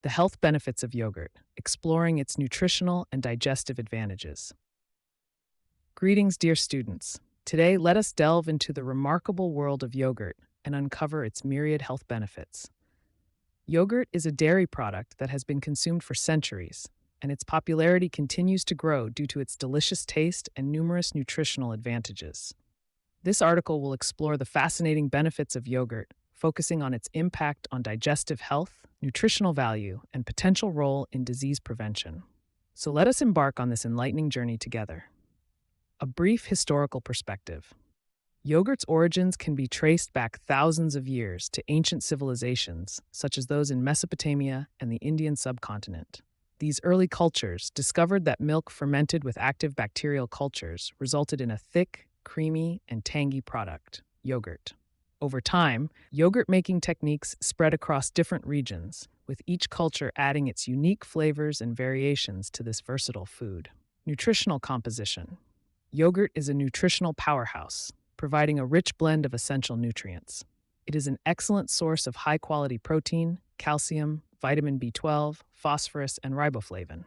The health benefits of yogurt, exploring its nutritional and digestive advantages. Greetings, dear students. Today, let us delve into the remarkable world of yogurt and uncover its myriad health benefits. Yogurt is a dairy product that has been consumed for centuries, and its popularity continues to grow due to its delicious taste and numerous nutritional advantages. This article will explore the fascinating benefits of yogurt, focusing on its impact on digestive health, nutritional value, and potential role in disease prevention. So let us embark on this enlightening journey together. A brief historical perspective. Yogurt's origins can be traced back thousands of years to ancient civilizations, such as those in Mesopotamia and the Indian subcontinent. These early cultures discovered that milk fermented with active bacterial cultures resulted in a thick, creamy, and tangy product, yogurt. Over time, yogurt-making techniques spread across different regions, with each culture adding its unique flavors and variations to this versatile food. Nutritional composition. Yogurt is a nutritional powerhouse, providing a rich blend of essential nutrients. It is an excellent source of high-quality protein, calcium, vitamin B12, phosphorus, and riboflavin.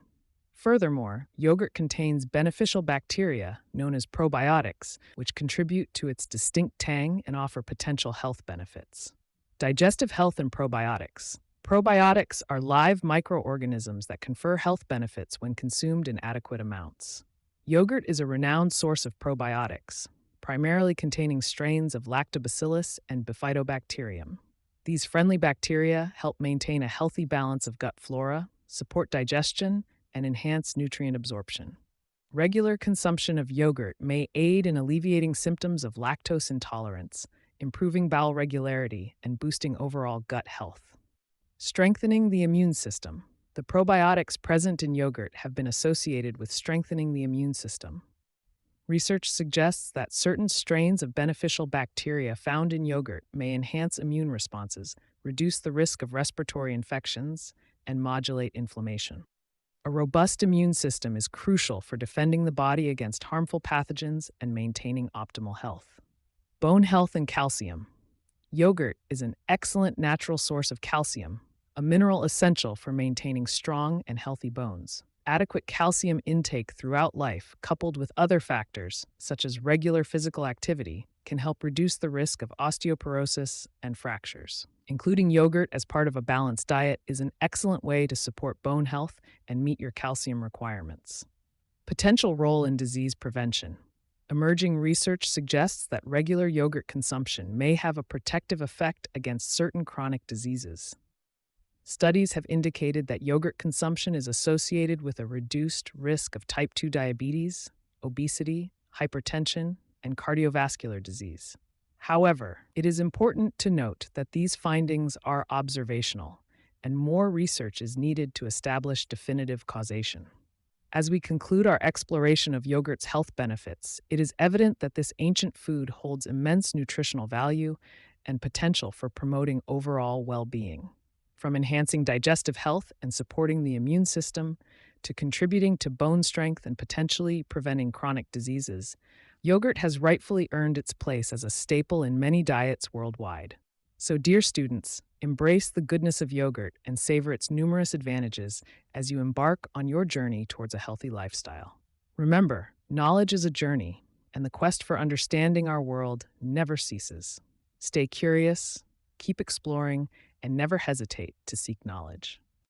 Furthermore, yogurt contains beneficial bacteria known as probiotics, which contribute to its distinct tang and offer potential health benefits. Digestive health and probiotics. Probiotics are live microorganisms that confer health benefits when consumed in adequate amounts. Yogurt is a renowned source of probiotics, primarily containing strains of Lactobacillus and Bifidobacterium. These friendly bacteria help maintain a healthy balance of gut flora, support digestion, and enhance nutrient absorption. Regular consumption of yogurt may aid in alleviating symptoms of lactose intolerance, improving bowel regularity, and boosting overall gut health. Strengthening the immune system. The probiotics present in yogurt have been associated with strengthening the immune system. Research suggests that certain strains of beneficial bacteria found in yogurt may enhance immune responses, reduce the risk of respiratory infections, and modulate inflammation. A robust immune system is crucial for defending the body against harmful pathogens and maintaining optimal health. Bone health and calcium. Yogurt is an excellent natural source of calcium, a mineral essential for maintaining strong and healthy bones. Adequate calcium intake throughout life, coupled with other factors, such as regular physical activity, can help reduce the risk of osteoporosis and fractures. Including yogurt as part of a balanced diet is an excellent way to support bone health and meet your calcium requirements. Potential role in disease prevention. Emerging research suggests that regular yogurt consumption may have a protective effect against certain chronic diseases. Studies have indicated that yogurt consumption is associated with a reduced risk of type 2 diabetes, obesity, hypertension, and cardiovascular disease. However, it is important to note that these findings are observational, and more research is needed to establish definitive causation. As we conclude our exploration of yogurt's health benefits, it is evident that this ancient food holds immense nutritional value and potential for promoting overall well-being. From enhancing digestive health and supporting the immune system to contributing to bone strength and potentially preventing chronic diseases, yogurt has rightfully earned its place as a staple in many diets worldwide. So, dear students, embrace the goodness of yogurt and savor its numerous advantages as you embark on your journey towards a healthy lifestyle. Remember, knowledge is a journey, and the quest for understanding our world never ceases. Stay curious, keep exploring, and never hesitate to seek knowledge.